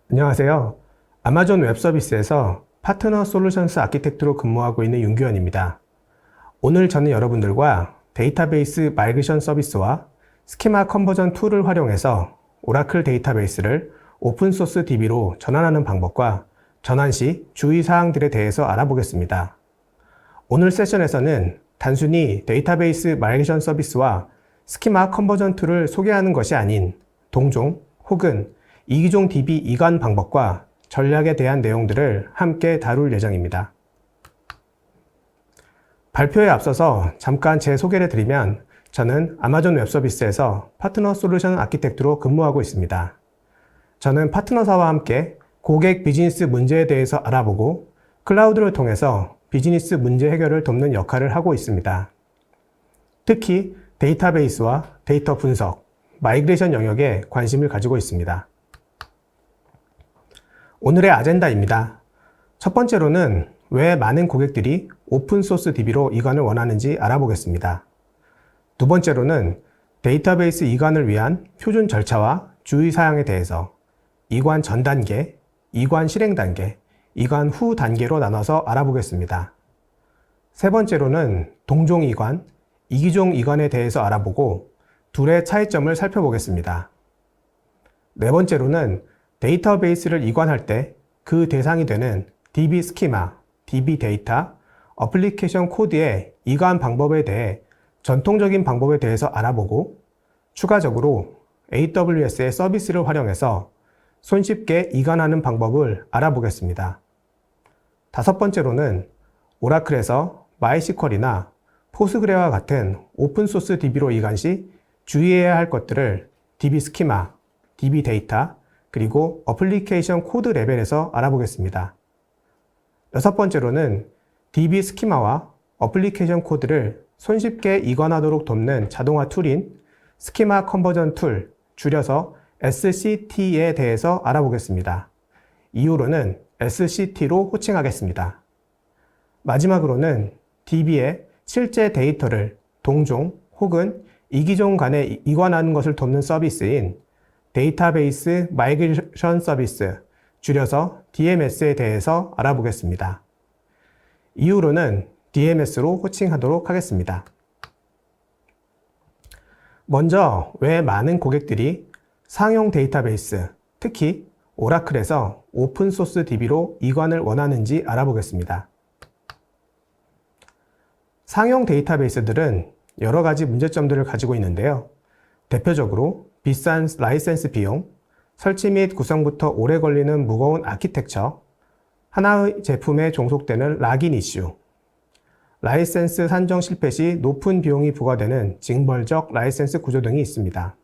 안녕하세요. 아마존 웹 서비스에서 파트너 솔루션스 아키텍트로 근무하고 있는 윤규현입니다. 오늘 저는 여러분들과 데이터베이스 마이그레이션 서비스와 스키마 컨버전 툴을 활용해서 오라클 데이터베이스를 오픈소스 DB로 전환하는 방법과 전환 시 주의사항들에 대해서 알아보겠습니다. 오늘 세션에서는 단순히 데이터베이스 마이그레이션 서비스와 스키마 컨버전 툴을 소개하는 것이 아닌 동종 혹은 이기종 DB 이관 방법과 전략에 대한 내용들을 함께 다룰 예정입니다. 발표에 앞서서 잠깐 제 소개를 드리면 저는 아마존 웹 서비스에서 파트너 솔루션 아키텍트로 근무하고 있습니다. 저는 파트너사와 함께 고객 비즈니스 문제에 대해서 알아보고 클라우드를 통해서 비즈니스 문제 해결을 돕는 역할을 하고 있습니다. 특히 데이터베이스와 데이터 분석, 마이그레이션 영역에 관심을 가지고 있습니다. 오늘의 아젠다입니다. 첫 번째로는 왜 많은 고객들이 오픈소스 DB로 이관을 원하는지 알아보겠습니다. 두 번째로는 데이터베이스 이관을 위한 표준 절차와 주의사항에 대해서 이관 전 단계, 이관 실행 단계, 이관 후 단계로 나눠서 알아보겠습니다. 세 번째로는 동종 이관, 이기종 이관에 대해서 알아보고 둘의 차이점을 살펴보겠습니다. 네 번째로는 데이터베이스를 이관할 때 그 대상이 되는 DB 스키마, DB 데이터, 어플리케이션 코드의 이관 방법에 대해 전통적인 방법에 대해서 알아보고 추가적으로 AWS의 서비스를 활용해서 손쉽게 이관하는 방법을 알아보겠습니다. 다섯 번째로는 오라클에서 MySQL이나 포스그레와 같은 오픈소스 DB로 이관 시 주의해야 할 것들을 DB 스키마, DB 데이터, 그리고 어플리케이션 코드 레벨에서 알아보겠습니다. 여섯 번째로는 DB 스키마와 어플리케이션 코드를 손쉽게 이관하도록 돕는 자동화 툴인 스키마 컨버전 툴, 줄여서 SCT에 대해서 알아보겠습니다. 이후로는 SCT로 호칭하겠습니다. 마지막으로는 DB의 실제 데이터를 동종 혹은 이기종 간에 이관하는 것을 돕는 서비스인 데이터베이스 마이그레이션 서비스, 줄여서 DMS에 대해서 알아보겠습니다. 이후로는 DMS로 호칭하도록 하겠습니다. 먼저 왜 많은 고객들이 상용 데이터베이스, 특히 오라클에서 오픈소스 DB로 이관을 원하는지 알아보겠습니다. 상용 데이터베이스들은 여러 가지 문제점들을 가지고 있는데요. 대표적으로 비싼 라이센스 비용, 설치 및 구성부터 오래 걸리는 무거운 아키텍처, 하나의 제품에 종속되는 락인 이슈, 라이센스 산정 실패 시 높은 비용이 부과되는 징벌적 라이센스 구조 등이 있습니다.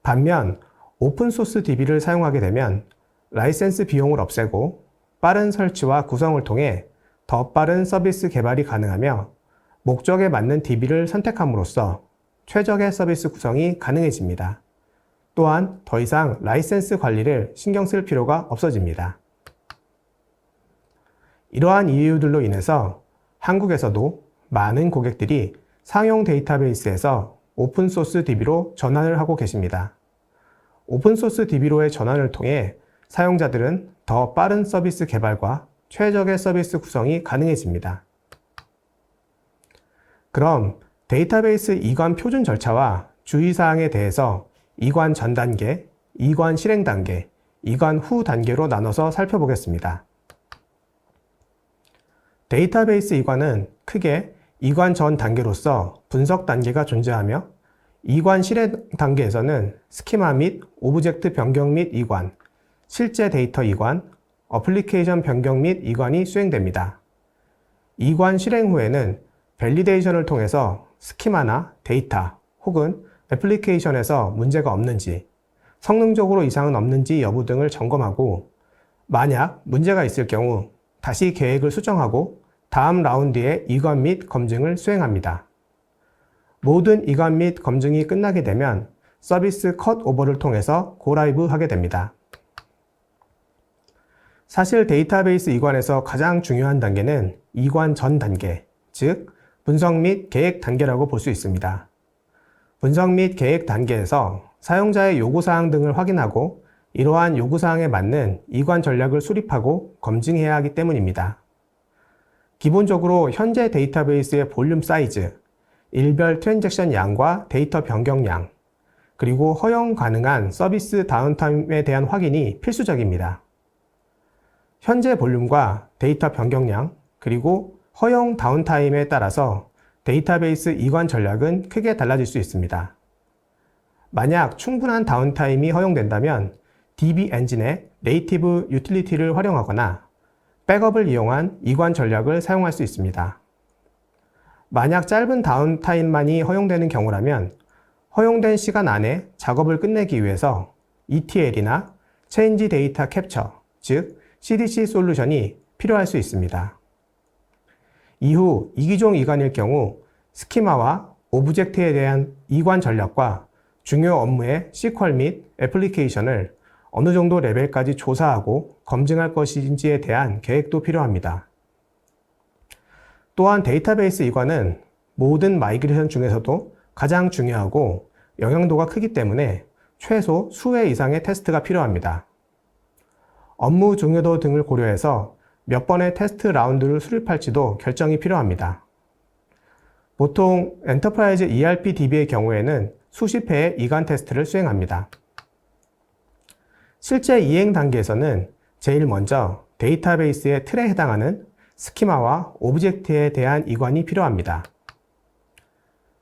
반면 오픈소스 DB를 사용하게 되면 라이센스 비용을 없애고 빠른 설치와 구성을 통해 더 빠른 서비스 개발이 가능하며 목적에 맞는 DB를 선택함으로써 최적의 서비스 구성이 가능해집니다. 또한 더 이상 라이센스 관리를 신경 쓸 필요가 없어집니다. 이러한 이유들로 인해서 한국에서도 많은 고객들이 상용 데이터베이스에서 오픈소스 DB로 전환을 하고 계십니다. 오픈소스 DB로의 전환을 통해 사용자들은 더 빠른 서비스 개발과 최적의 서비스 구성이 가능해집니다. 그럼 데이터베이스 이관 표준 절차와 주의사항에 대해서 이관 전 단계, 이관 실행 단계, 이관 후 단계로 나눠서 살펴보겠습니다. 데이터베이스 이관은 크게 이관 전 단계로서 분석 단계가 존재하며 이관 실행 단계에서는 스키마 및 오브젝트 변경 및 이관, 실제 데이터 이관, 어플리케이션 변경 및 이관이 수행됩니다. 이관 실행 후에는 밸리데이션을 통해서 스키마나 데이터 혹은 애플리케이션에서 문제가 없는지, 성능적으로 이상은 없는지 여부 등을 점검하고 만약 문제가 있을 경우 다시 계획을 수정하고 다음 라운드의 이관 및 검증을 수행합니다. 모든 이관 및 검증이 끝나게 되면 서비스 컷 오버를 통해서 고라이브 하게 됩니다. 사실 데이터베이스 이관에서 가장 중요한 단계는 이관 전 단계, 즉 분석 및 계획 단계라고 볼 수 있습니다. 분석 및 계획 단계에서 사용자의 요구사항 등을 확인하고 이러한 요구사항에 맞는 이관 전략을 수립하고 검증해야 하기 때문입니다. 기본적으로 현재 데이터베이스의 볼륨 사이즈, 일별 트랜잭션 양과 데이터 변경량, 그리고 허용 가능한 서비스 다운타임에 대한 확인이 필수적입니다. 현재 볼륨과 데이터 변경량, 그리고 허용 다운타임에 따라서 데이터베이스 이관 전략은 크게 달라질 수 있습니다. 만약 충분한 다운타임이 허용된다면 DB 엔진의 네이티브 유틸리티를 활용하거나 백업을 이용한 이관 전략을 사용할 수 있습니다. 만약 짧은 다운타임만이 허용되는 경우라면 허용된 시간 안에 작업을 끝내기 위해서 ETL이나 체인지 데이터 캡처, 즉 CDC 솔루션이 필요할 수 있습니다. 이후 이기종 이관일 경우 스키마와 오브젝트에 대한 이관 전략과 중요 업무의 SQL 및 애플리케이션을 어느 정도 레벨까지 조사하고 검증할 것인지에 대한 계획도 필요합니다. 또한 데이터베이스 이관은 모든 마이그레이션 중에서도 가장 중요하고 영향도가 크기 때문에 최소 수회 이상의 테스트가 필요합니다. 업무 중요도 등을 고려해서 몇 번의 테스트 라운드를 수립할지도 결정이 필요합니다. 보통 엔터프라이즈 ERP DB의 경우에는 수십 회의 이관 테스트를 수행합니다. 실제 이행 단계에서는 제일 먼저 데이터베이스의 틀에 해당하는 스키마와 오브젝트에 대한 이관이 필요합니다.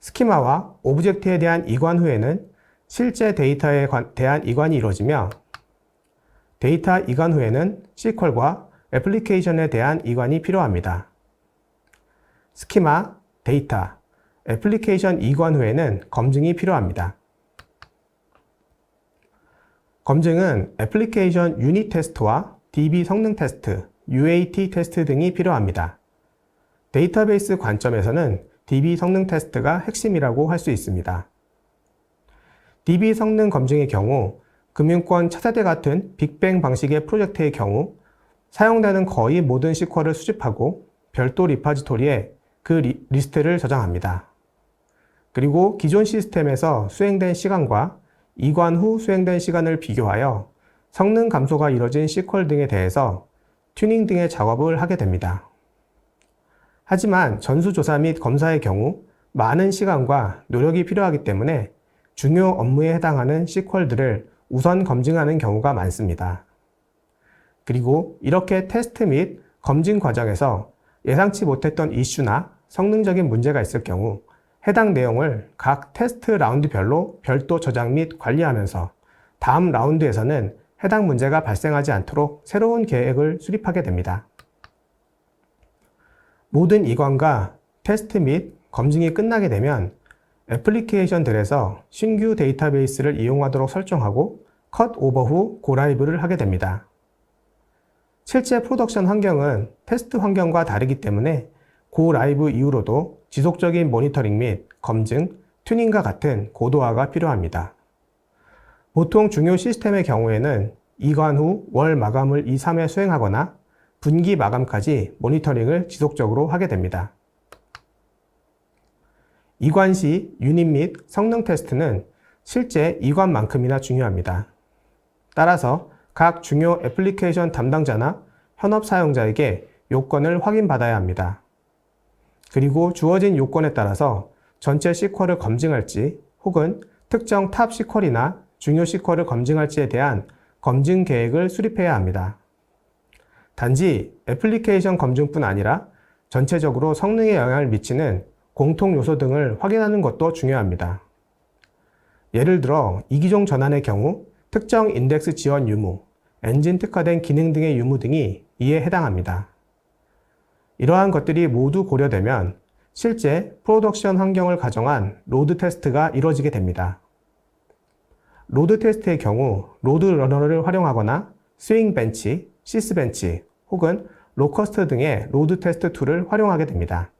스키마와 오브젝트에 대한 이관 후에는 실제 데이터에 대한 이관이 이루어지며 데이터 이관 후에는 SQL과 애플리케이션에 대한 이관이 필요합니다. 스키마, 데이터, 애플리케이션 이관 후에는 검증이 필요합니다. 검증은 애플리케이션 유닛 테스트와 DB 성능 테스트, UAT 테스트 등이 필요합니다. 데이터베이스 관점에서는 DB 성능 테스트가 핵심이라고 할 수 있습니다. DB 성능 검증의 경우 금융권 차세대 같은 빅뱅 방식의 프로젝트의 경우 사용되는 거의 모든 SQL을 수집하고 별도 리파지토리에 그 리스트를 저장합니다. 그리고 기존 시스템에서 수행된 시간과 이관 후 수행된 시간을 비교하여 성능 감소가 이뤄진 SQL 등에 대해서 튜닝 등의 작업을 하게 됩니다. 하지만 전수조사 및 검사의 경우 많은 시간과 노력이 필요하기 때문에 중요 업무에 해당하는 SQL들을 우선 검증하는 경우가 많습니다. 그리고 이렇게 테스트 및 검증 과정에서 예상치 못했던 이슈나 성능적인 문제가 있을 경우 해당 내용을 각 테스트 라운드별로 별도 저장 및 관리하면서 다음 라운드에서는 해당 문제가 발생하지 않도록 새로운 계획을 수립하게 됩니다. 모든 이관과 테스트 및 검증이 끝나게 되면 애플리케이션들에서 신규 데이터베이스를 이용하도록 설정하고 컷 오버 후 고라이브를 하게 됩니다. 실제 프로덕션 환경은 테스트 환경과 다르기 때문에 고라이브 이후로도 지속적인 모니터링 및 검증, 튜닝과 같은 고도화가 필요합니다. 보통 중요 시스템의 경우에는 이관 후 월 마감을 2, 3회 수행하거나 분기 마감까지 모니터링을 지속적으로 하게 됩니다. 이관 시 유닛 및 성능 테스트는 실제 이관만큼이나 중요합니다. 따라서 각 중요 애플리케이션 담당자나 현업 사용자에게 요건을 확인받아야 합니다. 그리고 주어진 요건에 따라서 전체 SQL을 검증할지 혹은 특정 탑 SQL이나 중요 SQL을 검증할지에 대한 검증 계획을 수립해야 합니다. 단지 애플리케이션 검증뿐 아니라 전체적으로 성능에 영향을 미치는 공통 요소 등을 확인하는 것도 중요합니다. 예를 들어 이기종 전환의 경우 특정 인덱스 지원 유무, 엔진 특화된 기능 등의 유무 등이 이에 해당합니다. 이러한 것들이 모두 고려되면 실제 프로덕션 환경을 가정한 로드 테스트가 이루어지게 됩니다. 로드 테스트의 경우 로드 러너를 활용하거나 스윙 벤치, 시스 벤치 혹은 로커스트 등의 로드 테스트 툴을 활용하게 됩니다.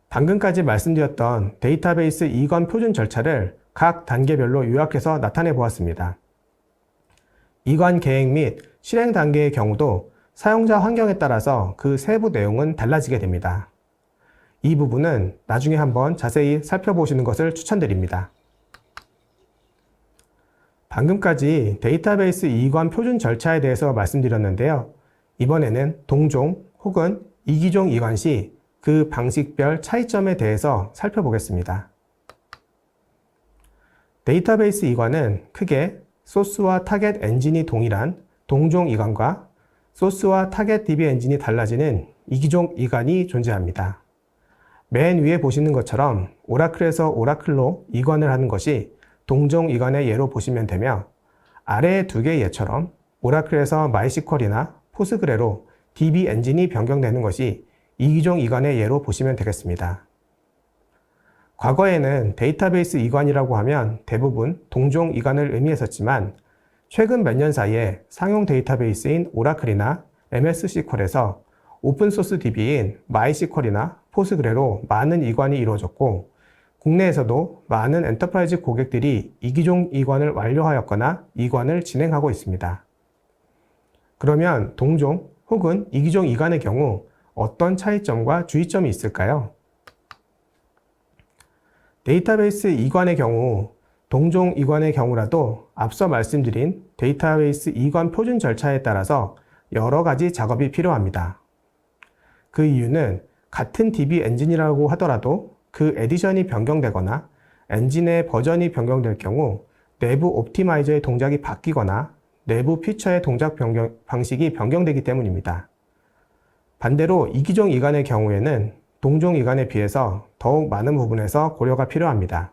방금까지 말씀드렸던 데이터베이스 이관 표준 절차를 각 단계별로 요약해서 나타내 보았습니다. 이관 계획 및 실행 단계의 경우도 사용자 환경에 따라서 그 세부 내용은 달라지게 됩니다. 이 부분은 나중에 한번 자세히 살펴보시는 것을 추천드립니다. 방금까지 데이터베이스 이관 표준 절차에 대해서 말씀드렸는데요. 이번에는 동종 혹은 이기종 이관 시 그 방식별 차이점에 대해서 살펴보겠습니다. 데이터베이스 이관은 크게 소스와 타겟 엔진이 동일한 동종 이관과 소스와 타겟 DB 엔진이 달라지는 이기종 이관이 존재합니다. 맨 위에 보시는 것처럼 오라클에서 오라클로 이관을 하는 것이 동종 이관의 예로 보시면 되며, 아래의 두 개의 예처럼 오라클에서 마이스퀄이나 포스그레로 DB 엔진이 변경되는 것이 이기종 이관의 예로 보시면 되겠습니다. 과거에는 데이터베이스 이관이라고 하면 대부분 동종 이관을 의미했었지만, 최근 몇 년 사이에 상용 데이터베이스인 오라클이나 MS SQL에서 오픈소스 DB인 마이스퀄이나 포스그레로 많은 이관이 이루어졌고, 국내에서도 많은 엔터프라이즈 고객들이 이기종 이관을 완료하였거나 이관을 진행하고 있습니다. 그러면 동종 혹은 이기종 이관의 경우 어떤 차이점과 주의점이 있을까요? 데이터베이스 이관의 경우, 동종 이관의 경우라도 앞서 말씀드린 데이터베이스 이관 표준 절차에 따라서 여러 가지 작업이 필요합니다. 그 이유는 같은 DB 엔진이라고 하더라도 그 에디션이 변경되거나 엔진의 버전이 변경될 경우 내부 옵티마이저의 동작이 바뀌거나 내부 피처의 동작 방식이 변경되기 때문입니다. 반대로 이기종 이관의 경우에는 동종 이관에 비해서 더욱 많은 부분에서 고려가 필요합니다.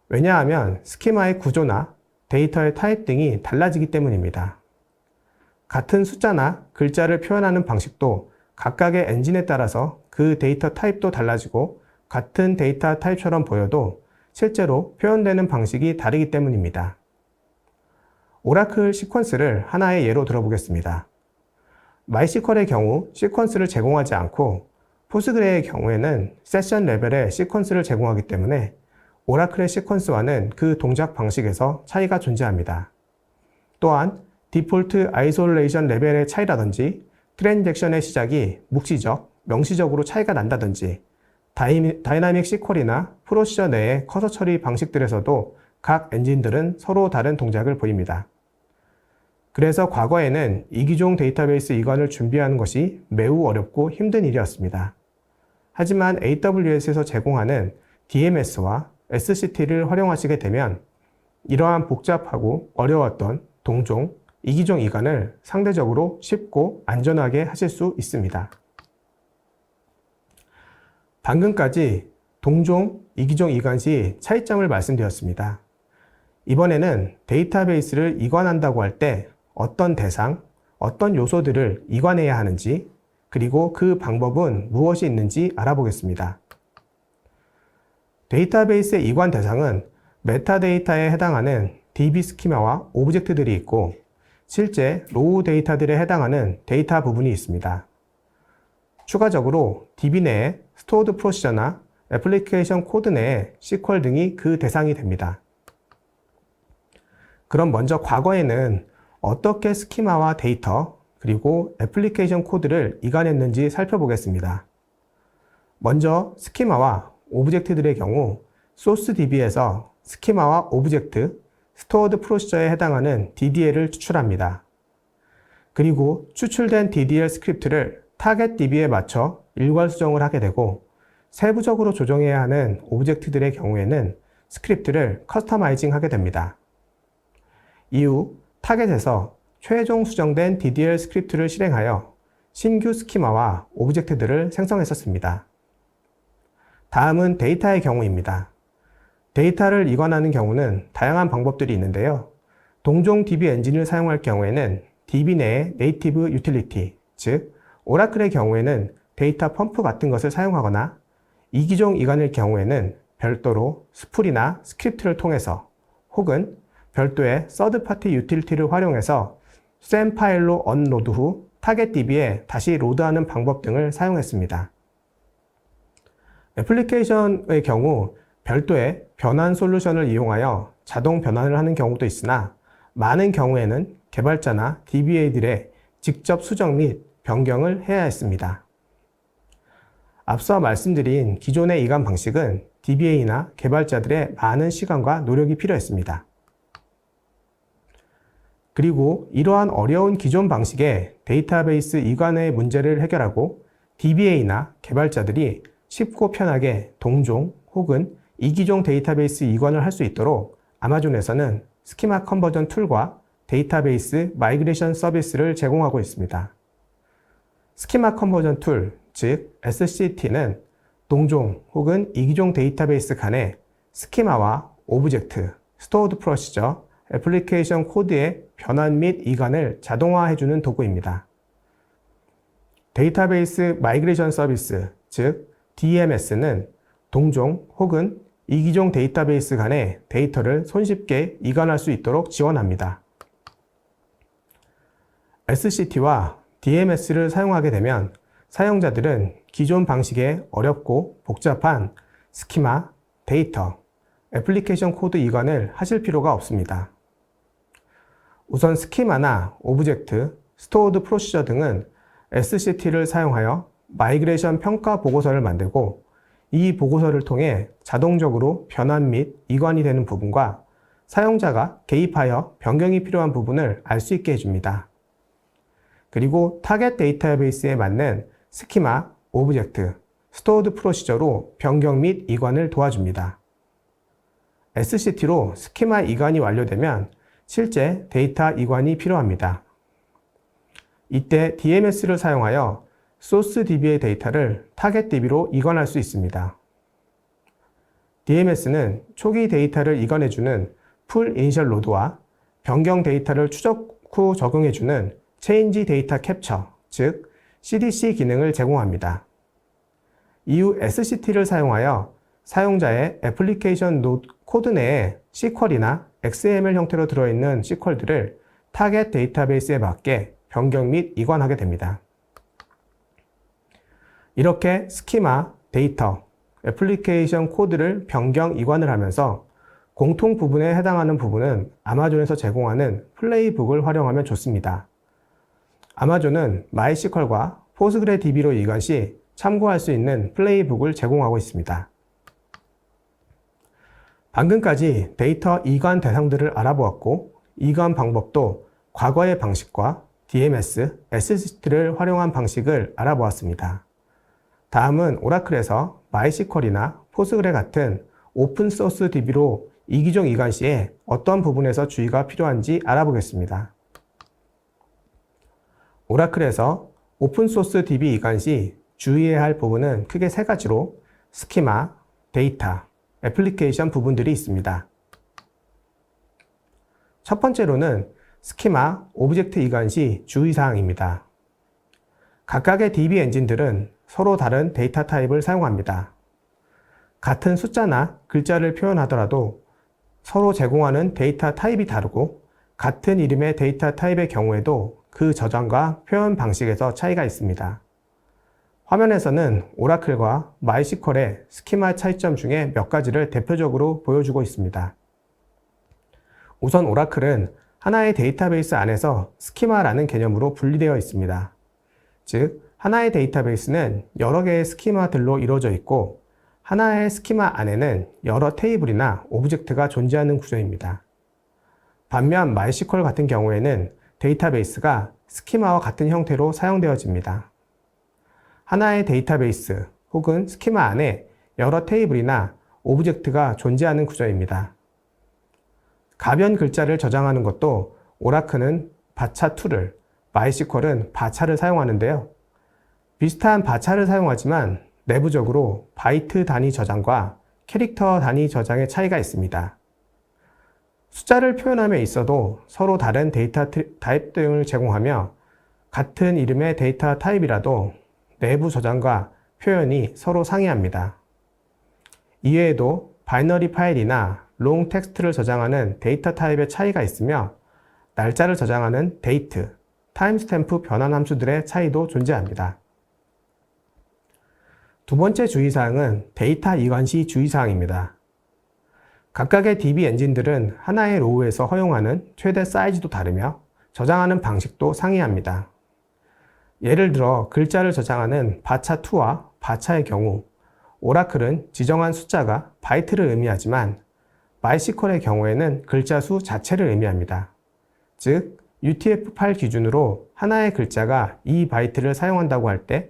왜냐하면 스키마의 구조나 데이터의 타입 등이 달라지기 때문입니다. 같은 숫자나 글자를 표현하는 방식도 각각의 엔진에 따라서 그 데이터 타입도 달라지고, 같은 데이터 타입처럼 보여도 실제로 표현되는 방식이 다르기 때문입니다. 오라클 시퀀스를 하나의 예로 들어보겠습니다. 마이스퀄의 경우 시퀀스를 제공하지 않고, 포스그레의 경우에는 세션 레벨의 시퀀스를 제공하기 때문에 오라클의 시퀀스와는 그 동작 방식에서 차이가 존재합니다. 또한 디폴트 아이솔레이션 레벨의 차이라든지 트랜잭션의 시작이 묵시적, 명시적으로 차이가 난다든지, 다이나믹 시퀄이나 프로시저 내의 커서 처리 방식들에서도 각 엔진들은 서로 다른 동작을 보입니다. 그래서 과거에는 이기종 데이터베이스 이관을 준비하는 것이 매우 어렵고 힘든 일이었습니다. 하지만 AWS에서 제공하는 DMS와 SCT를 활용하시게 되면 이러한 복잡하고 어려웠던 동종, 이기종 이관을 상대적으로 쉽고 안전하게 하실 수 있습니다. 방금까지 동종, 이기종 이관 시 차이점을 말씀드렸습니다. 이번에는 데이터베이스를 이관한다고 할 때 어떤 대상, 어떤 요소들을 이관해야 하는지, 그리고 그 방법은 무엇이 있는지 알아보겠습니다. 데이터베이스의 이관 대상은 메타데이터에 해당하는 DB 스키마와 오브젝트들이 있고, 실제 로우 데이터들에 해당하는 데이터 부분이 있습니다. 추가적으로 DB 내에 스토어드 프로시저나 애플리케이션 코드 내에 SQL 등이 그 대상이 됩니다. 그럼 먼저 과거에는 어떻게 스키마와 데이터, 그리고 애플리케이션 코드를 이관했는지 살펴보겠습니다. 먼저 스키마와 오브젝트들의 경우 소스 DB에서 스키마와 오브젝트, 스토어드 프로시저에 해당하는 DDL을 추출합니다. 그리고 추출된 DDL 스크립트를 타겟 DB에 맞춰 일괄 수정을 하게 되고, 세부적으로 조정해야 하는 오브젝트들의 경우에는 스크립트를 커스터마이징 하게 됩니다. 이후 타겟에서 최종 수정된 DDL 스크립트를 실행하여 신규 스키마와 오브젝트들을 생성했었습니다. 다음은 데이터의 경우입니다. 데이터를 이관하는 경우는 다양한 방법들이 있는데요. 동종 DB 엔진을 사용할 경우에는 DB 내의 네이티브 유틸리티, 즉 오라클의 경우에는 데이터 펌프 같은 것을 사용하거나, 이기종 이관일 경우에는 별도로 스풀이나 스크립트를 통해서 혹은 별도의 서드파티 유틸리티를 활용해서 SAM 파일로 언로드 후 타겟 DB에 다시 로드하는 방법 등을 사용했습니다. 애플리케이션의 경우 별도의 변환 솔루션을 이용하여 자동 변환을 하는 경우도 있으나, 많은 경우에는 개발자나 DBA들의 직접 수정 및 변경을 해야 했습니다. 앞서 말씀드린 기존의 이관 방식은 DBA나 개발자들의 많은 시간과 노력이 필요했습니다. 그리고 이러한 어려운 기존 방식의 데이터베이스 이관의 문제를 해결하고 DBA나 개발자들이 쉽고 편하게 동종 혹은 이기종 데이터베이스 이관을 할 수 있도록 아마존에서는 스키마 컨버전 툴과 데이터베이스 마이그레이션 서비스를 제공하고 있습니다. 스키마 컨버전 툴, 즉 SCT는 동종 혹은 이기종 데이터베이스 간의 스키마와 오브젝트, 스토어드 프로시저, 애플리케이션 코드의 변환 및 이관을 자동화해주는 도구입니다. 데이터베이스 마이그레이션 서비스, 즉 DMS는 동종 혹은 이기종 데이터베이스 간의 데이터를 손쉽게 이관할 수 있도록 지원합니다. SCT와 DMS를 사용하게 되면 사용자들은 기존 방식의 어렵고 복잡한 스키마, 데이터, 애플리케이션 코드 이관을 하실 필요가 없습니다. 우선 스키마나 오브젝트, 스토어드 프로시저 등은 SCT를 사용하여 마이그레이션 평가 보고서를 만들고 이 보고서를 통해 자동적으로 변환 및 이관이 되는 부분과 사용자가 개입하여 변경이 필요한 부분을 알 수 있게 해줍니다. 그리고 타겟 데이터베이스에 맞는 스키마, 오브젝트, 스토어드 프로시저로 변경 및 이관을 도와줍니다. SCT로 스키마 이관이 완료되면 실제 데이터 이관이 필요합니다. 이때 DMS를 사용하여 소스 DB의 데이터를 타겟 DB로 이관할 수 있습니다. DMS는 초기 데이터를 이관해주는 풀 이니셜 로드와 변경 데이터를 추적 후 적용해주는 체인지 데이터 캡처, 즉 CDC 기능을 제공합니다. 이후 SCT를 사용하여 사용자의 애플리케이션 코드 내에 SQL이나 XML 형태로 들어있는 SQL들을 타겟 데이터베이스에 맞게 변경 및 이관하게 됩니다. 이렇게 스키마, 데이터, 애플리케이션 코드를 변경, 이관을 하면서 공통 부분에 해당하는 부분은 아마존에서 제공하는 플레이북을 활용하면 좋습니다. 아마존은 MySQL과 포스그레DB로 이관 시 참고할 수 있는 플레이북을 제공하고 있습니다. 방금까지 데이터 이관 대상들을 알아보았고 이관 방법도 과거의 방식과 DMS, SCT를 활용한 방식을 알아보았습니다. 다음은 오라클에서 MySQL이나 포스그레 같은 오픈소스 DB로 이기종 이관 시에 어떤 부분에서 주의가 필요한지 알아보겠습니다. 오라클에서 오픈소스 DB 이관 시 주의해야 할 부분은 크게 세 가지로 스키마, 데이터, 애플리케이션 부분들이 있습니다. 첫 번째로는 스키마, 오브젝트 이관 시 주의사항입니다. 각각의 DB 엔진들은 서로 다른 데이터 타입을 사용합니다. 같은 숫자나 글자를 표현하더라도 서로 제공하는 데이터 타입이 다르고 같은 이름의 데이터 타입의 경우에도 그 저장과 표현 방식에서 차이가 있습니다. 화면에서는 오라클과 MySQL의 스키마 차이점 중에 몇 가지를 대표적으로 보여주고 있습니다. 우선 오라클은 하나의 데이터베이스 안에서 스키마라는 개념으로 분리되어 있습니다. 즉, 하나의 데이터베이스는 여러 개의 스키마들로 이루어져 있고 하나의 스키마 안에는 여러 테이블이나 오브젝트가 존재하는 구조입니다. 반면 MySQL 같은 경우에는 데이터베이스가 스키마와 같은 형태로 사용되어집니다. 하나의 데이터베이스 혹은 스키마 안에 여러 테이블이나 오브젝트가 존재하는 구조입니다. 가변 글자를 저장하는 것도 오라클은 바차 툴을, MySQL은 바차를 사용하는데요. 비슷한 바차를 사용하지만 내부적으로 바이트 단위 저장과 캐릭터 단위 저장의 차이가 있습니다. 숫자를 표현함에 있어도 서로 다른 데이터 타입 등을 제공하며 같은 이름의 데이터 타입이라도 내부 저장과 표현이 서로 상이합니다. 이외에도 바이너리 파일이나 롱 텍스트를 저장하는 데이터 타입의 차이가 있으며 날짜를 저장하는 데이트, 타임스탬프 변환 함수들의 차이도 존재합니다. 두 번째 주의사항은 데이터 이관 시 주의사항입니다. 각각의 DB 엔진들은 하나의 로우에서 허용하는 최대 사이즈도 다르며 저장하는 방식도 상이합니다. 예를 들어 글자를 저장하는 바차2와 바차의 경우 오라클은 지정한 숫자가 바이트를 의미하지만 MySQL의 경우에는 글자 수 자체를 의미합니다. 즉, UTF-8 기준으로 하나의 글자가 2바이트를 사용한다고 할 때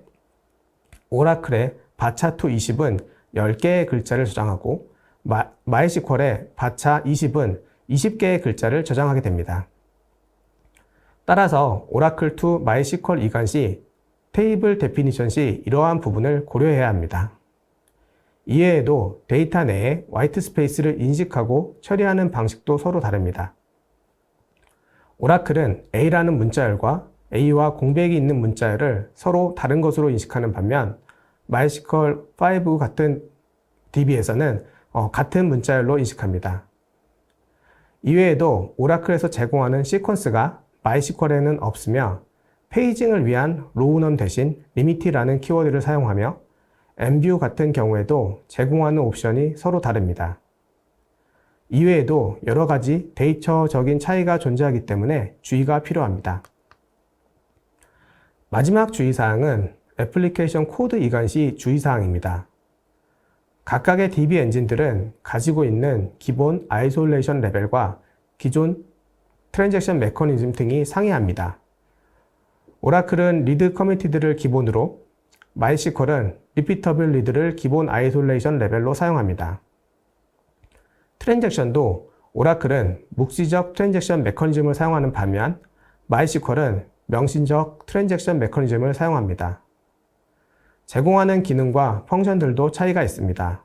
오라클의 바차2 20은 10개의 글자를 저장하고 마이스퀄의 바차 20은 20개의 글자를 저장하게 됩니다. 따라서 오라클2 마이스퀄 이관 시 테이블 데피니션 시 이러한 부분을 고려해야 합니다. 이외에도 데이터 내에 화이트 스페이스를 인식하고 처리하는 방식도 서로 다릅니다. 오라클은 A라는 문자열과 A와 공백이 있는 문자열을 서로 다른 것으로 인식하는 반면 MySQL5 같은 DB에서는 같은 문자열로 인식합니다. 이외에도 오라클에서 제공하는 시퀀스가 MySQL에는 없으며 페이징을 위한 로우넘 대신 리미티라는 키워드를 사용하며 엠뷰 같은 경우에도 제공하는 옵션이 서로 다릅니다. 이외에도 여러 가지 데이터적인 차이가 존재하기 때문에 주의가 필요합니다. 마지막 주의사항은 애플리케이션 코드 이관 시 주의사항입니다. 각각의 DB 엔진들은 가지고 있는 기본 아이솔레이션 레벨과 기존 트랜잭션 메커니즘 등이 상이합니다. 오라클은 리드 커미티드를 기본으로, 마이스퀄은 리피터블 리드를 기본 아이솔레이션 레벨로 사용합니다. 트랜잭션도 오라클은 묵시적 트랜잭션 메커니즘을 사용하는 반면 마이스퀄은 명시적 트랜잭션 메커니즘을 사용합니다. 제공하는 기능과 펑션들도 차이가 있습니다.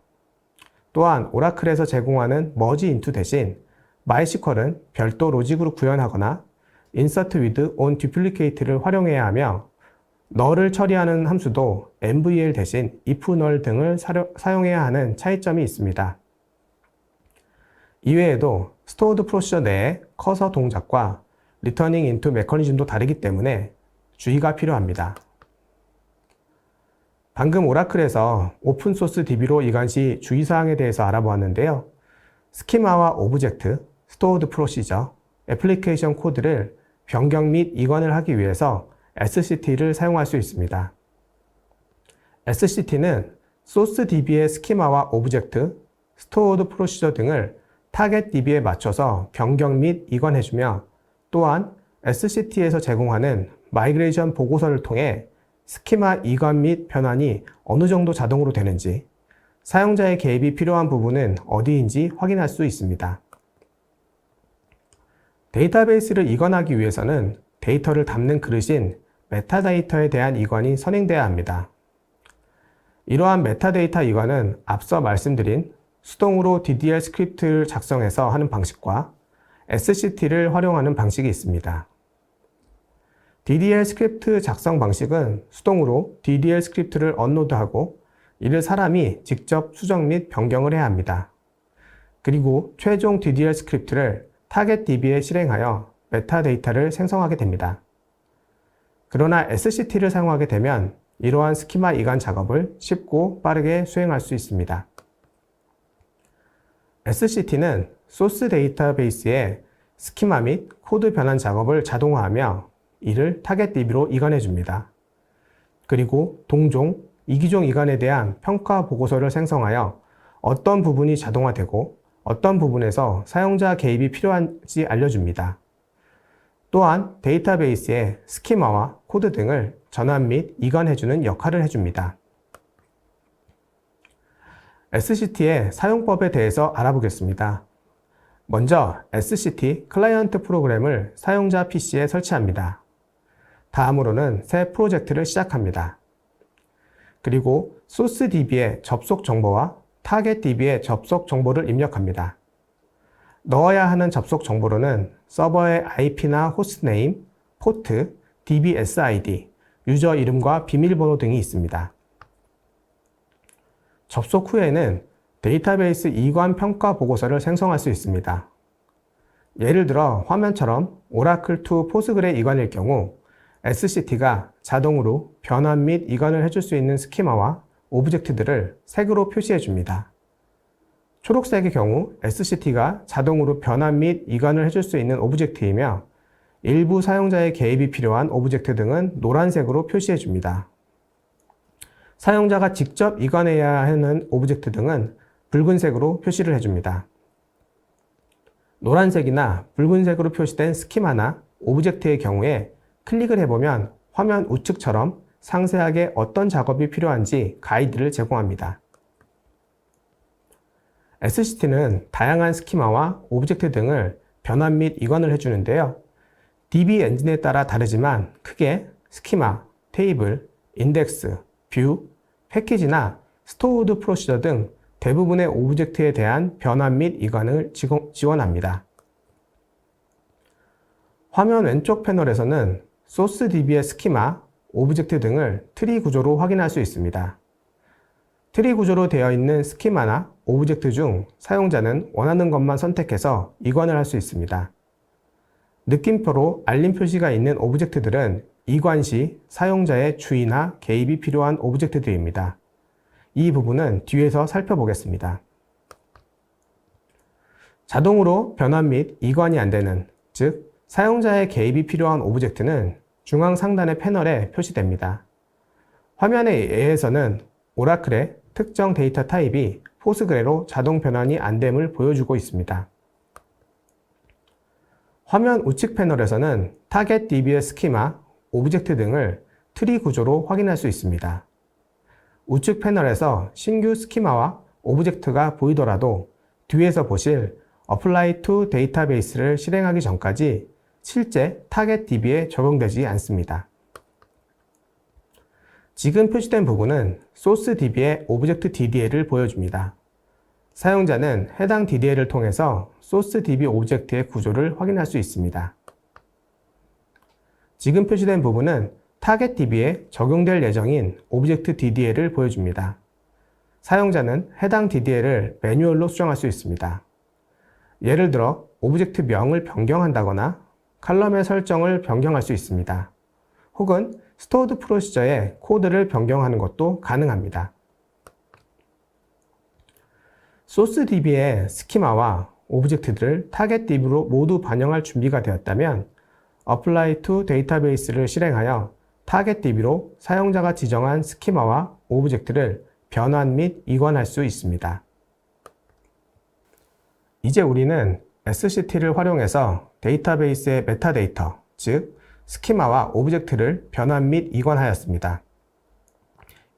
또한 오라클에서 제공하는 머지 인투 대신 마이스퀄은 별도 로직으로 구현하거나 insert with on duplicate를 활용해야 하며 널을 처리하는 함수도 MVL 대신 if null 등을 사용해야 하는 차이점이 있습니다. 이외에도 stored procedure 내의 커서 동작과 returning into 메커니즘도 다르기 때문에 주의가 필요합니다. 방금 오라클에서 오픈소스 DB로 이관 시 주의사항에 대해서 알아보았는데요. 스키마와 오브젝트, stored procedure, 애플리케이션 코드를 변경 및 이관을 하기 위해서 SCT를 사용할 수 있습니다. SCT는 소스 DB의 스키마와 오브젝트, stored procedure 등을 타겟 DB에 맞춰서 변경 및 이관해주며 또한 SCT에서 제공하는 마이그레이션 보고서를 통해 스키마 이관 및 변환이 어느 정도 자동으로 되는지, 사용자의 개입이 필요한 부분은 어디인지 확인할 수 있습니다. 데이터베이스를 이관하기 위해서는 데이터를 담는 그릇인 메타데이터에 대한 이관이 선행돼야 합니다. 이러한 메타데이터 이관은 앞서 말씀드린 수동으로 DDL 스크립트를 작성해서 하는 방식과 SCT를 활용하는 방식이 있습니다. DDL 스크립트 작성 방식은 수동으로 DDL 스크립트를 업로드하고 이를 사람이 직접 수정 및 변경을 해야 합니다. 그리고 최종 DDL 스크립트를 타겟 DB에 실행하여 메타데이터를 생성하게 됩니다. 그러나 SCT를 사용하게 되면 이러한 스키마 이관 작업을 쉽고 빠르게 수행할 수 있습니다. SCT는 소스 데이터베이스의 스키마 및 코드 변환 작업을 자동화하며 이를 타겟 DB로 이관해 줍니다. 그리고 동종, 이기종 이관에 대한 평가 보고서를 생성하여 어떤 부분이 자동화되고 어떤 부분에서 사용자 개입이 필요한지 알려줍니다. 또한 데이터베이스의 스키마와 코드 등을 전환 및 이관해주는 역할을 해줍니다. SCT의 사용법에 대해서 알아보겠습니다. 먼저 SCT 클라이언트 프로그램을 사용자 PC에 설치합니다. 다음으로는 새 프로젝트를 시작합니다. 그리고 소스 DB의 접속 정보와 타겟 DB의 접속 정보를 입력합니다. 넣어야 하는 접속 정보로는 서버의 IP나 호스트네임, 포트, DB SID, 유저 이름과 비밀번호 등이 있습니다. 접속 후에는 데이터베이스 이관 평가 보고서를 생성할 수 있습니다. 예를 들어 화면처럼 오라클2 포스그레 이관일 경우 SCT가 자동으로 변환 및 이관을 해줄 수 있는 스키마와 오브젝트들을 색으로 표시해 줍니다. 초록색의 경우 SCT가 자동으로 변환 및 이관을 해줄 수 있는 오브젝트이며 일부 사용자의 개입이 필요한 오브젝트 등은 노란색으로 표시해 줍니다. 사용자가 직접 이관해야 하는 오브젝트 등은 붉은색으로 표시를 해줍니다. 노란색이나 붉은색으로 표시된 스키마나 오브젝트의 경우에 클릭을 해보면 화면 우측처럼 상세하게 어떤 작업이 필요한지 가이드를 제공합니다. SCT는 다양한 스키마와 오브젝트 등을 변환 및 이관을 해주는데요. DB 엔진에 따라 다르지만 크게 스키마, 테이블, 인덱스, 뷰, 패키지나 스토어드 프로시저 등 대부분의 오브젝트에 대한 변환 및 이관을 지원합니다. 화면 왼쪽 패널에서는 소스 DB의 스키마, 오브젝트 등을 트리 구조로 확인할 수 있습니다. 트리 구조로 되어 있는 스키마나 오브젝트 중 사용자는 원하는 것만 선택해서 이관을 할 수 있습니다. 느낌표로 알림 표시가 있는 오브젝트들은 이관 시 사용자의 주의나 개입이 필요한 오브젝트들입니다. 이 부분은 뒤에서 살펴보겠습니다. 자동으로 변환 및 이관이 안 되는, 즉 사용자의 개입이 필요한 오브젝트는 중앙 상단의 패널에 표시됩니다. 화면의 예에서는 오라클의 특정 데이터 타입이 포스그레로 자동 변환이 안 됨을 보여주고 있습니다. 화면 우측 패널에서는 타겟 DB의 스키마, 오브젝트 등을 트리 구조로 확인할 수 있습니다. 우측 패널에서 신규 스키마와 오브젝트가 보이더라도 뒤에서 보실 Apply to Database를 실행하기 전까지 실제 타겟 DB에 적용되지 않습니다. 지금 표시된 부분은 소스 DB의 오브젝트 DDL을 보여줍니다. 사용자는 해당 DDL을 통해서 소스 DB 오브젝트의 구조를 확인할 수 있습니다. 지금 표시된 부분은 타겟 DB에 적용될 예정인 오브젝트 DDL을 보여줍니다. 사용자는 해당 DDL을 매뉴얼로 수정할 수 있습니다. 예를 들어 오브젝트 명을 변경한다거나 칼럼의 설정을 변경할 수 있습니다. 혹은 스토어드 프로시저의 코드를 변경하는 것도 가능합니다. 소스 DB의 스키마와 오브젝트들을 타겟 DB로 모두 반영할 준비가 되었다면 Apply to Database를 실행하여 타겟 DB로 사용자가 지정한 스키마와 오브젝트를 변환 및 이관할 수 있습니다. 이제 우리는 SCT를 활용해서 데이터베이스의 메타데이터, 즉 스키마와 오브젝트를 변환 및 이관하였습니다.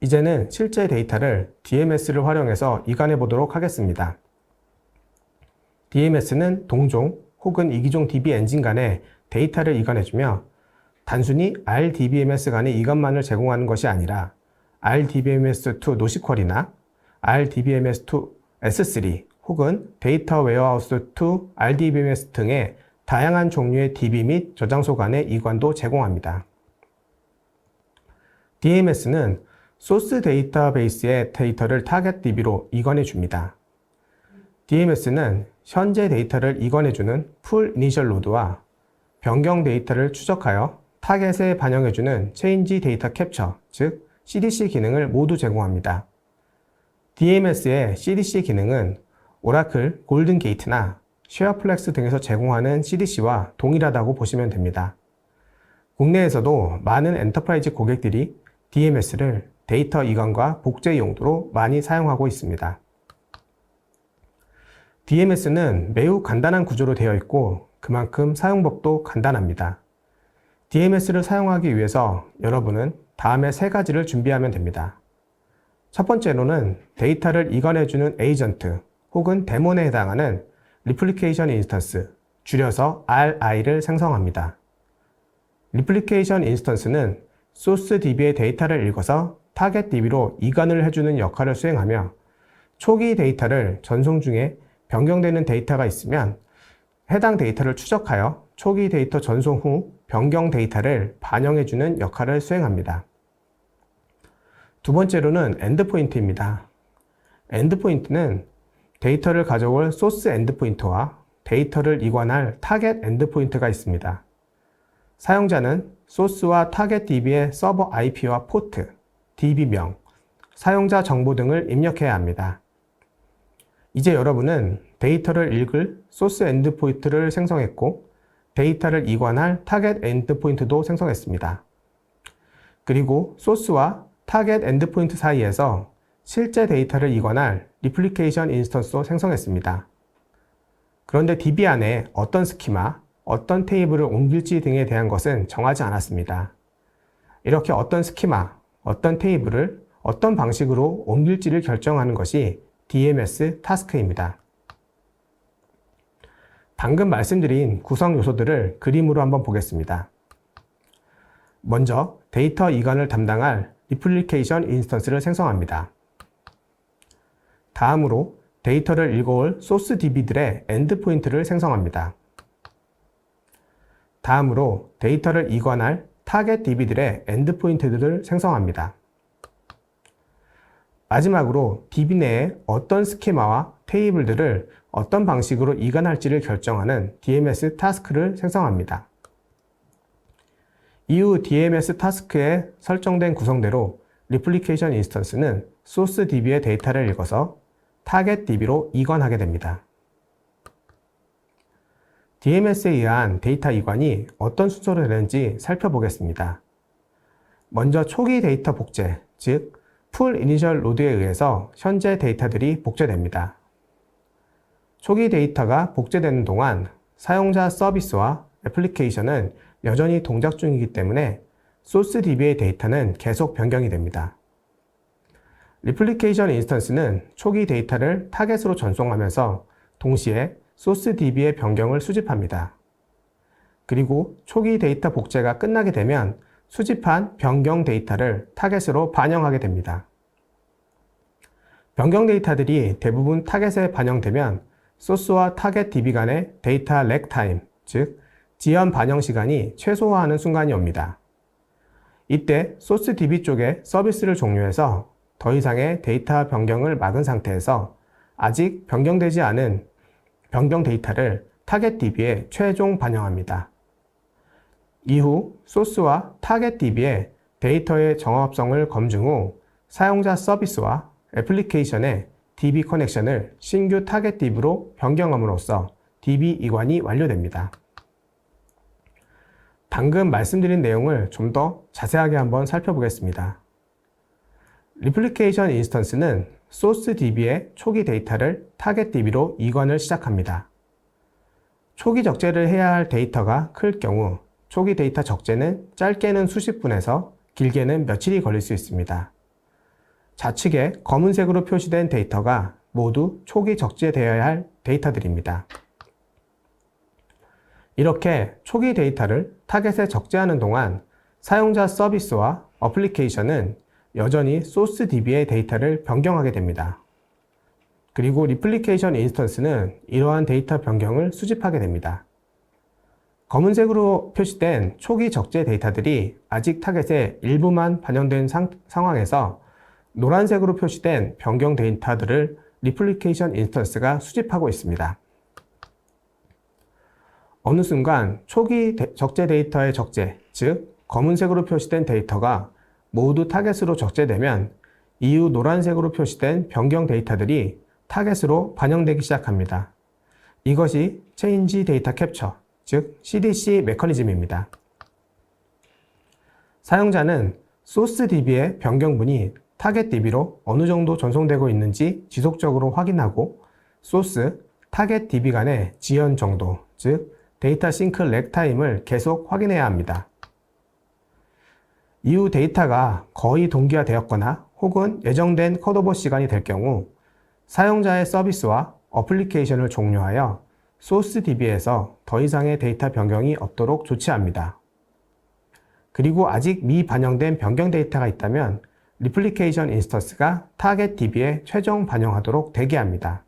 이제는 실제 데이터를 DMS를 활용해서 이관해 보도록 하겠습니다. DMS는 동종 혹은 이기종 DB 엔진 간의 데이터를 이관해주며 단순히 RDBMS 간의 이관만을 제공하는 것이 아니라 RDBMS to NoSQL이나 RDBMS to S3 혹은 데이터 웨어하우스 to RDBMS 등의 다양한 종류의 DB 및 저장소 간의 이관도 제공합니다. DMS는 소스 데이터베이스의 데이터를 타겟 DB로 이관해 줍니다. DMS는 현재 데이터를 이관해주는 풀 이니셜 로드와 변경 데이터를 추적하여 타겟에 반영해주는 체인지 데이터 캡처, 즉 CDC 기능을 모두 제공합니다. DMS의 CDC 기능은 오라클 골든 게이트나 쉐어플렉스 등에서 제공하는 CDC와 동일하다고 보시면 됩니다. 국내에서도 많은 엔터프라이즈 고객들이 DMS를 데이터 이관과 복제 용도로 많이 사용하고 있습니다. DMS는 매우 간단한 구조로 되어 있고 그만큼 사용법도 간단합니다. DMS를 사용하기 위해서 여러분은 다음의 세 가지를 준비하면 됩니다. 첫 번째로는 데이터를 이관해주는 에이전트 혹은 데몬에 해당하는 리플리케이션 인스턴스, 줄여서 RI를 생성합니다. 리플리케이션 인스턴스는 소스 DB의 데이터를 읽어서 타겟 DB로 이관을 해주는 역할을 수행하며 초기 데이터를 전송 중에 변경되는 데이터가 있으면 해당 데이터를 추적하여 초기 데이터 전송 후 변경 데이터를 반영해주는 역할을 수행합니다. 두 번째로는 엔드포인트입니다. 엔드포인트는 데이터를 가져올 소스 엔드포인트와 데이터를 이관할 타겟 엔드포인트가 있습니다. 사용자는 소스와 타겟 DB의 서버 IP와 포트, DB명, 사용자 정보 등을 입력해야 합니다. 이제 여러분은 데이터를 읽을 소스 엔드포인트를 생성했고 데이터를 이관할 타겟 엔드포인트도 생성했습니다. 그리고 소스와 타겟 엔드포인트 사이에서 실제 데이터를 이관할 리플리케이션 인스턴스도 생성했습니다. 그런데 DB 안에 어떤 스키마, 어떤 테이블을 옮길지 등에 대한 것은 정하지 않았습니다. 이렇게 어떤 스키마, 어떤 테이블을 어떤 방식으로 옮길지를 결정하는 것이 DMS 타스크입니다. 방금 말씀드린 구성 요소들을 그림으로 한번 보겠습니다. 먼저 데이터 이관을 담당할 리플리케이션 인스턴스를 생성합니다. 다음으로 데이터를 읽어올 소스 DB들의 엔드포인트를 생성합니다. 다음으로 데이터를 이관할 타겟 DB들의 엔드포인트들을 생성합니다. 마지막으로 DB 내에 어떤 스키마와 테이블들을 어떤 방식으로 이관할지를 결정하는 DMS 타스크를 생성합니다. 이후 DMS 타스크에 설정된 구성대로 리플리케이션 인스턴스는 소스 DB의 데이터를 읽어서 타겟 DB로 이관하게 됩니다. DMS에 의한 데이터 이관이 어떤 순서로 되는지 살펴보겠습니다. 먼저 초기 데이터 복제, 즉 풀 이니셜 로드에 의해서 현재 데이터들이 복제됩니다. 초기 데이터가 복제되는 동안 사용자 서비스와 애플리케이션은 여전히 동작 중이기 때문에 소스 DB의 데이터는 계속 변경이 됩니다. 리플리케이션 인스턴스는 초기 데이터를 타겟으로 전송하면서 동시에 소스 DB의 변경을 수집합니다. 그리고 초기 데이터 복제가 끝나게 되면 수집한 변경 데이터를 타겟으로 반영하게 됩니다. 변경 데이터들이 대부분 타겟에 반영되면 소스와 타겟 DB 간의 데이터 렉 타임, 즉 지연 반영 시간이 최소화하는 순간이 옵니다. 이때 소스 DB 쪽에 서비스를 종료해서 더 이상의 데이터 변경을 막은 상태에서 아직 변경되지 않은 변경 데이터를 타겟 DB에 최종 반영합니다. 이후 소스와 타겟 DB의 데이터의 정합성을 검증 후 사용자 서비스와 애플리케이션의 DB 커넥션을 신규 타겟 DB로 변경함으로써 DB 이관이 완료됩니다. 방금 말씀드린 내용을 좀 더 자세하게 한번 살펴보겠습니다. 리플리케이션 인스턴스는 소스 DB의 초기 데이터를 타겟 DB로 이관을 시작합니다. 초기 적재를 해야 할 데이터가 클 경우 초기 데이터 적재는 짧게는 수십 분에서 길게는 며칠이 걸릴 수 있습니다. 좌측에 검은색으로 표시된 데이터가 모두 초기 적재되어야 할 데이터들입니다. 이렇게 초기 데이터를 타겟에 적재하는 동안 사용자 서비스와 어플리케이션은 여전히 소스 DB의 데이터를 변경하게 됩니다. 그리고 리플리케이션 인스턴스는 이러한 데이터 변경을 수집하게 됩니다. 검은색으로 표시된 초기 적재 데이터들이 아직 타겟에 일부만 반영된 상황에서 노란색으로 표시된 변경 데이터들을 리플리케이션 인스턴스가 수집하고 있습니다. 어느 순간 초기 적재 데이터의 적재, 즉 검은색으로 표시된 데이터가 모두 타겟으로 적재되면 이후 노란색으로 표시된 변경 데이터들이 타겟으로 반영되기 시작합니다. 이것이 체인지 데이터 캡처, 즉 CDC 메커니즘입니다. 사용자는 소스 DB의 변경문이 타겟 DB로 어느 정도 전송되고 있는지 지속적으로 확인하고 소스, 타겟 DB 간의 지연 정도, 즉 데이터 싱크 렉 타임을 계속 확인해야 합니다. 이후 데이터가 거의 동기화되었거나 혹은 예정된 컷오버 시간이 될 경우 사용자의 서비스와 어플리케이션을 종료하여 소스 DB에서 더 이상의 데이터 변경이 없도록 조치합니다. 그리고 아직 미반영된 변경 데이터가 있다면 리플리케이션 인스턴스가 타겟 DB에 최종 반영하도록 대기합니다.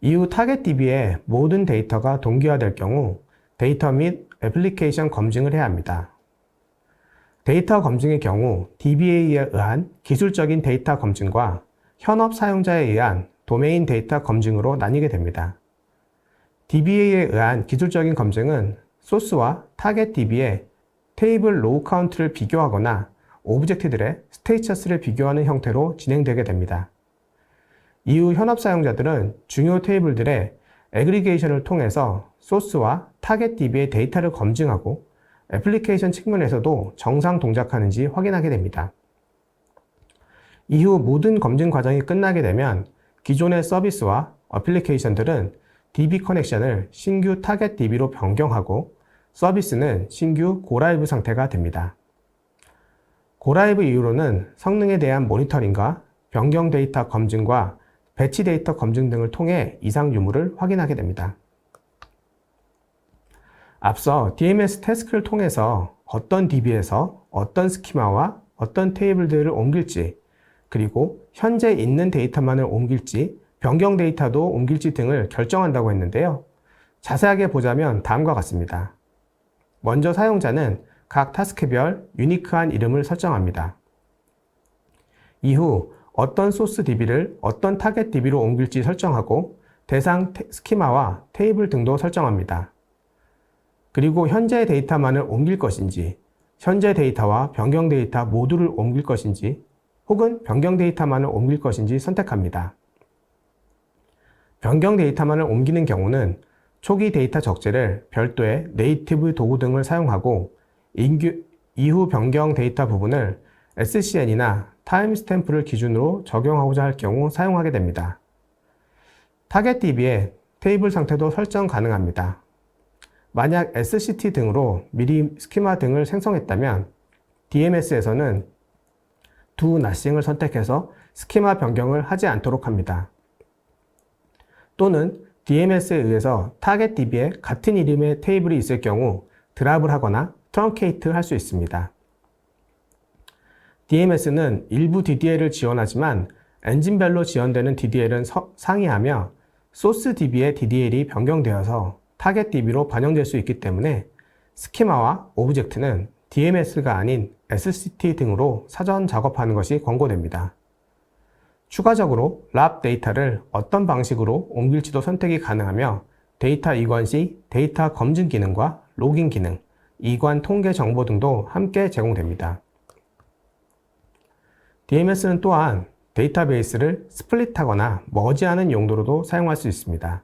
이후 타겟 DB의 모든 데이터가 동기화될 경우 데이터 및 애플리케이션 검증을 해야 합니다. 데이터 검증의 경우 DBA에 의한 기술적인 데이터 검증과 현업 사용자에 의한 도메인 데이터 검증으로 나뉘게 됩니다. DBA에 의한 기술적인 검증은 소스와 타겟 DB의 테이블 로우 카운트를 비교하거나 오브젝트들의 스테이처스를 비교하는 형태로 진행되게 됩니다. 이후 현업 사용자들은 중요 테이블들의 애그리게이션을 통해서 소스와 타겟 DB의 데이터를 검증하고 애플리케이션 측면에서도 정상 동작하는지 확인하게 됩니다. 이후 모든 검증 과정이 끝나게 되면 기존의 서비스와 어플리케이션들은 DB 커넥션을 신규 타겟 DB로 변경하고 서비스는 신규 고라이브 상태가 됩니다. 고라이브 이후로는 성능에 대한 모니터링과 변경 데이터 검증과 배치 데이터 검증 등을 통해 이상 유무를 확인하게 됩니다. 앞서 DMS 태스크를 통해서 어떤 DB에서 어떤 스키마와 어떤 테이블들을 옮길지, 그리고 현재 있는 데이터만을 옮길지, 변경 데이터도 옮길지 등을 결정한다고 했는데요. 자세하게 보자면 다음과 같습니다. 먼저 사용자는 각 타스크별 유니크한 이름을 설정합니다. 이후 어떤 소스 DB를 어떤 타겟 DB로 옮길지 설정하고 대상 스키마와 테이블 등도 설정합니다. 그리고 현재 데이터만을 옮길 것인지, 현재 데이터와 변경 데이터 모두를 옮길 것인지, 혹은 변경 데이터만을 옮길 것인지 선택합니다. 변경 데이터만을 옮기는 경우는 초기 데이터 적재를 별도의 네이티브 도구 등을 사용하고 이후 변경 데이터 부분을 SCN이나 타임스탬프를 기준으로 적용하고자 할 경우 사용하게 됩니다. 타겟 DB의 테이블 상태도 설정 가능합니다. 만약 SCT 등으로 미리 스키마 등을 생성했다면 DMS에서는 Do Nothing을 선택해서 스키마 변경을 하지 않도록 합니다. 또는 DMS에 의해서 타겟 DB에 같은 이름의 테이블이 있을 경우 드랍을 하거나 트렁케이트 할 수 있습니다. DMS는 일부 DDL을 지원하지만 엔진별로 지원되는 DDL은 상이하며 소스 DB의 DDL이 변경되어서 타겟 DB로 반영될 수 있기 때문에 스키마와 오브젝트는 DMS가 아닌 SCT 등으로 사전 작업하는 것이 권고됩니다. 추가적으로 랍 데이터를 어떤 방식으로 옮길지도 선택이 가능하며 데이터 이관 시 데이터 검증 기능과 로깅 기능, 이관 통계 정보 등도 함께 제공됩니다. DMS는 또한 데이터베이스를 스플릿하거나 머지하는 용도로도 사용할 수 있습니다.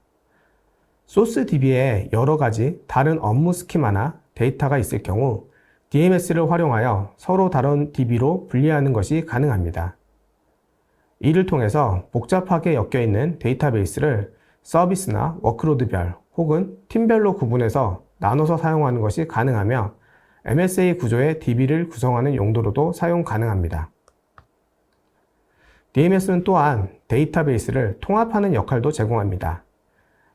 소스 DB에 여러 가지 다른 업무 스키마나 데이터가 있을 경우 DMS를 활용하여 서로 다른 DB로 분리하는 것이 가능합니다. 이를 통해서 복잡하게 엮여있는 데이터베이스를 서비스나 워크로드별 혹은 팀별로 구분해서 나눠서 사용하는 것이 가능하며 MSA 구조의 DB를 구성하는 용도로도 사용 가능합니다. DMS는 또한 데이터베이스를 통합하는 역할도 제공합니다.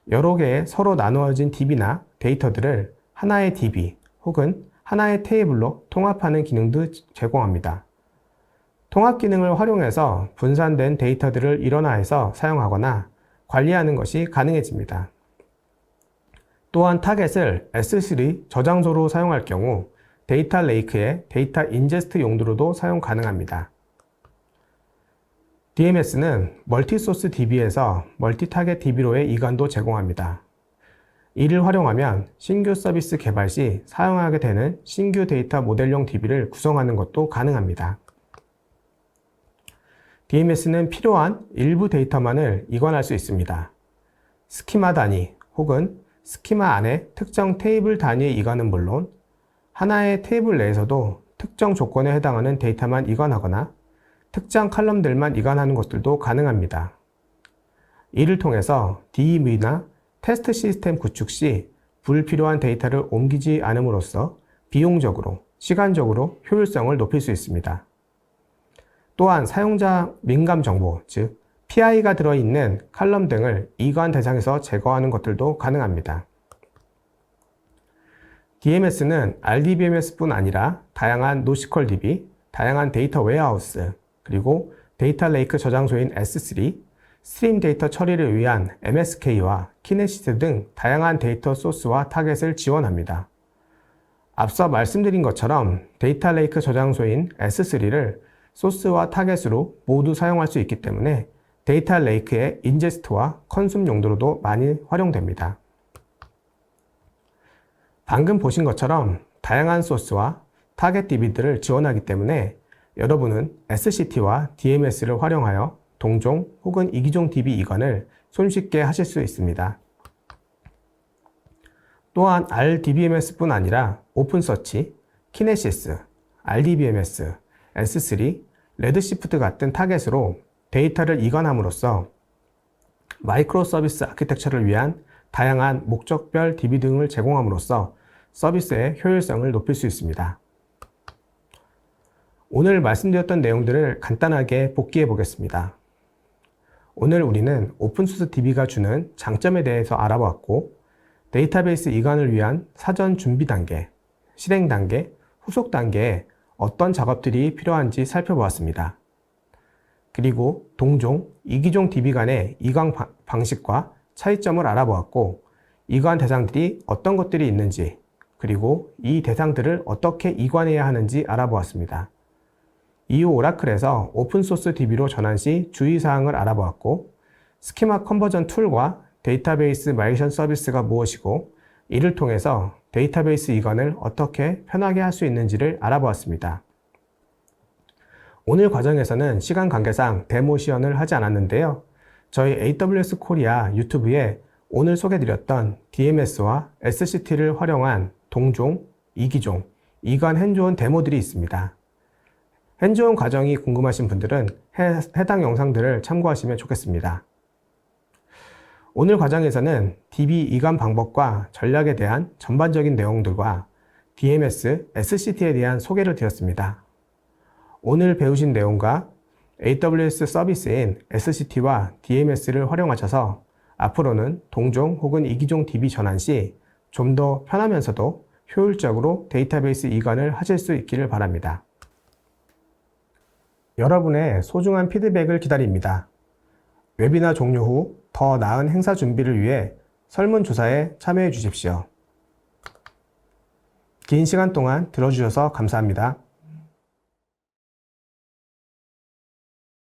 여러 개의 서로 나누어진 DB나 데이터들을 하나의 DB 혹은 하나의 테이블로 통합하는 기능도 제공합니다. 통합 기능을 활용해서 분산된 데이터들을 일원화해서 사용하거나 관리하는 것이 가능해집니다. 또한 타겟을 S3 저장소로 사용할 경우 데이터 레이크의 데이터 인제스트 용도로도 사용 가능합니다. DMS는 멀티소스 DB에서 멀티타겟 DB로의 이관도 제공합니다. 이를 활용하면 신규 서비스 개발 시 사용하게 되는 신규 데이터 모델용 DB를 구성하는 것도 가능합니다. DMS는 필요한 일부 데이터만을 이관할 수 있습니다. 스키마 단위 혹은 스키마 안에 특정 테이블 단위의 이관은 물론 하나의 테이블 내에서도 특정 조건에 해당하는 데이터만 이관하거나 특정 칼럼들만 이관하는 것들도 가능합니다. 이를 통해서 DMV나 테스트 시스템 구축 시 불필요한 데이터를 옮기지 않음으로써 비용적으로, 시간적으로 효율성을 높일 수 있습니다. 또한 사용자 민감 정보, 즉 PI가 들어있는 칼럼 등을 이관 대상에서 제거하는 것들도 가능합니다. DMS는 RDBMS뿐 아니라 다양한 노시컬 DB, 다양한 데이터 웨어하우스, 그리고 데이터 레이크 저장소인 S3, 스트림 데이터 처리를 위한 MSK와 키네시스 등 다양한 데이터 소스와 타겟을 지원합니다. 앞서 말씀드린 것처럼 데이터 레이크 저장소인 S3를 소스와 타겟으로 모두 사용할 수 있기 때문에 데이터 레이크의 인제스트와 컨숨 용도로도 많이 활용됩니다. 방금 보신 것처럼 다양한 소스와 타겟 DB들을 지원하기 때문에 여러분은 SCT와 DMS를 활용하여 동종 혹은 이기종 DB 이관을 손쉽게 하실 수 있습니다. 또한 RDBMS뿐 아니라 오픈서치, 키네시스, RDBMS, S3, 레드시프트 같은 타겟으로 데이터를 이관함으로써 마이크로 서비스 아키텍처를 위한 다양한 목적별 DB 등을 제공함으로써 서비스의 효율성을 높일 수 있습니다. 오늘 말씀드렸던 내용들을 간단하게 복기해 보겠습니다. 오늘 우리는 오픈소스 DB가 주는 장점에 대해서 알아보았고, 데이터베이스 이관을 위한 사전 준비 단계, 실행 단계, 후속 단계에 어떤 작업들이 필요한지 살펴보았습니다. 그리고 동종, 이기종 DB 간의 이관 방식과 차이점을 알아보았고, 이관 대상들이 어떤 것들이 있는지, 그리고 이 대상들을 어떻게 이관해야 하는지 알아보았습니다. 이후 오라클에서 오픈소스 DB로 전환 시 주의사항을 알아보았고, 스키마 컨버전 툴과 데이터베이스 마이그레이션 서비스가 무엇이고, 이를 통해서 데이터베이스 이관을 어떻게 편하게 할 수 있는지를 알아보았습니다. 오늘 과정에서는 시간 관계상 데모 시연을 하지 않았는데요. 저희 AWS 코리아 유튜브에 오늘 소개드렸던 DMS와 SCT를 활용한 동종, 이기종, 이관 핸즈온 데모들이 있습니다. 핸즈온 과정이 궁금하신 분들은 해당 영상들을 참고하시면 좋겠습니다. 오늘 과정에서는 DB 이관 방법과 전략에 대한 전반적인 내용들과 DMS, SCT에 대한 소개를 드렸습니다. 오늘 배우신 내용과 AWS 서비스인 SCT와 DMS를 활용하셔서 앞으로는 동종 혹은 이기종 DB 전환 시 좀 더 편하면서도 효율적으로 데이터베이스 이관을 하실 수 있기를 바랍니다. 여러분의 소중한 피드백을 기다립니다. 웨비나 종료 후 더 나은 행사 준비를 위해 설문조사에 참여해 주십시오. 긴 시간 동안 들어주셔서 감사합니다.